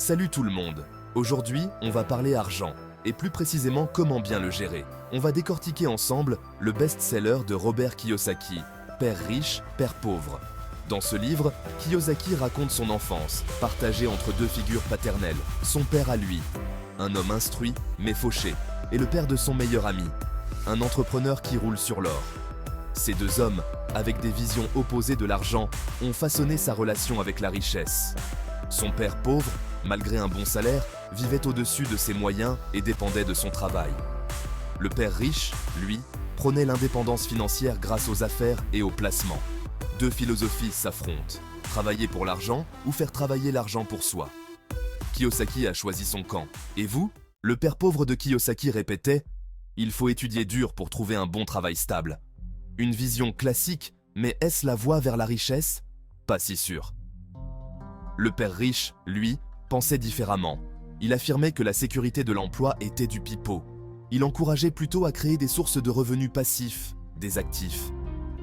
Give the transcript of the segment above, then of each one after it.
Salut tout le monde. Aujourd'hui, on va parler argent, et plus précisément comment bien le gérer. On va décortiquer ensemble le best-seller de Robert Kiyosaki, Père riche, Père pauvre. Dans ce livre, Kiyosaki raconte son enfance, partagée entre deux figures paternelles, son père à lui, un homme instruit mais fauché, et le père de son meilleur ami, un entrepreneur qui roule sur l'or. Ces deux hommes, avec des visions opposées de l'argent, ont façonné sa relation avec la richesse. Son père pauvre, malgré un bon salaire, vivait au-dessus de ses moyens et dépendait de son travail. Le père riche, lui, prônait l'indépendance financière grâce aux affaires et aux placements. Deux philosophies s'affrontent, travailler pour l'argent ou faire travailler l'argent pour soi. Kiyosaki a choisi son camp. Et vous? Le père pauvre de Kiyosaki répétait « Il faut étudier dur pour trouver un bon travail stable ». Une vision classique, mais est-ce la voie vers la richesse? Pas si sûr. Le père riche, lui, pensait différemment. Il affirmait que la sécurité de l'emploi était du pipeau. Il encourageait plutôt à créer des sources de revenus passifs, des actifs.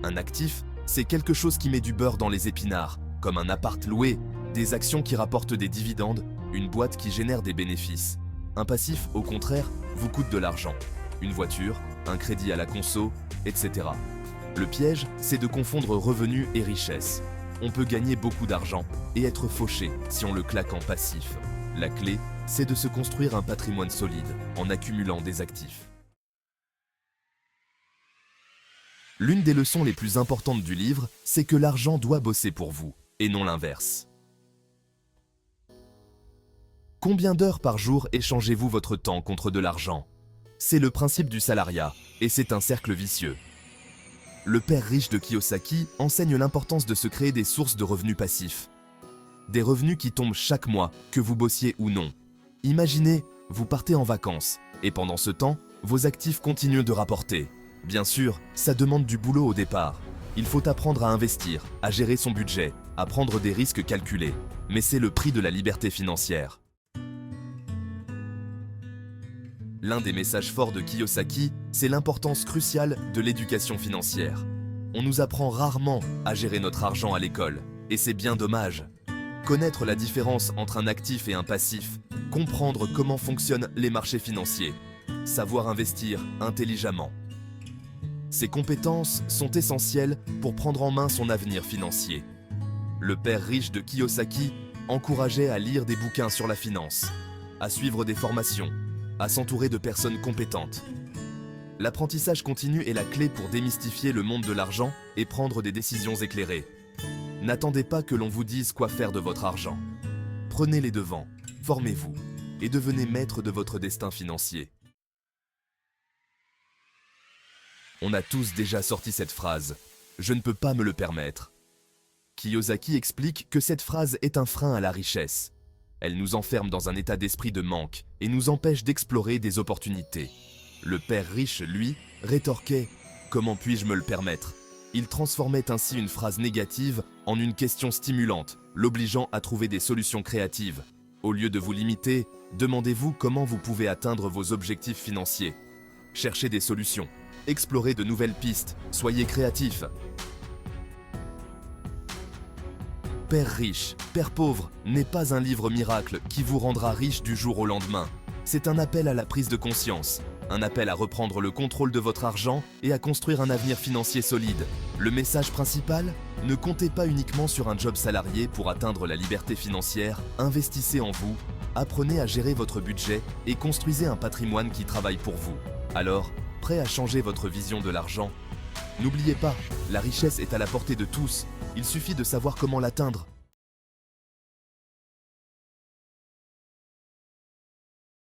Un actif, c'est quelque chose qui met du beurre dans les épinards, comme un appart loué, des actions qui rapportent des dividendes, une boîte qui génère des bénéfices. Un passif, au contraire, vous coûte de l'argent. Une voiture, un crédit à la conso, etc. Le piège, c'est de confondre revenus et richesse. On peut gagner beaucoup d'argent et être fauché si on le claque en passif. La clé, c'est de se construire un patrimoine solide en accumulant des actifs. L'une des leçons les plus importantes du livre, c'est que l'argent doit bosser pour vous, et non l'inverse. Combien d'heures par jour échangez-vous votre temps contre de l'argent? C'est le principe du salariat, et c'est un cercle vicieux. Le père riche de Kiyosaki enseigne l'importance de se créer des sources de revenus passifs. Des revenus qui tombent chaque mois, que vous bossiez ou non. Imaginez, vous partez en vacances, et pendant ce temps, vos actifs continuent de rapporter. Bien sûr, ça demande du boulot au départ. Il faut apprendre à investir, à gérer son budget, à prendre des risques calculés. Mais c'est le prix de la liberté financière. L'un des messages forts de Kiyosaki, c'est l'importance cruciale de l'éducation financière. On nous apprend rarement à gérer notre argent à l'école, et c'est bien dommage. Connaître la différence entre un actif et un passif, comprendre comment fonctionnent les marchés financiers, savoir investir intelligemment. Ces compétences sont essentielles pour prendre en main son avenir financier. Le père riche de Kiyosaki encourageait à lire des bouquins sur la finance, à suivre des formations, à s'entourer de personnes compétentes. L'apprentissage continu est la clé pour démystifier le monde de l'argent et prendre des décisions éclairées. N'attendez pas que l'on vous dise quoi faire de votre argent. Prenez les devants, formez-vous et devenez maître de votre destin financier. On a tous déjà sorti cette phrase « Je ne peux pas me le permettre ». Kiyosaki explique que cette phrase est un frein à la richesse. Elle nous enferme dans un état d'esprit de manque et nous empêche d'explorer des opportunités. Le père riche, lui, rétorquait « Comment puis-je me le permettre ?» Il transformait ainsi une phrase négative en une question stimulante, l'obligeant à trouver des solutions créatives. Au lieu de vous limiter, demandez-vous comment vous pouvez atteindre vos objectifs financiers. Cherchez des solutions, explorez de nouvelles pistes, soyez créatifs. Père riche, Père pauvre n'est pas un livre miracle qui vous rendra riche du jour au lendemain. C'est un appel à la prise de conscience, un appel à reprendre le contrôle de votre argent et à construire un avenir financier solide. Le message principal? Ne comptez pas uniquement sur un job salarié pour atteindre la liberté financière, investissez en vous, apprenez à gérer votre budget et construisez un patrimoine qui travaille pour vous. Alors, prêt à changer votre vision de l'argent? N'oubliez pas, la richesse est à la portée de tous, il suffit de savoir comment l'atteindre.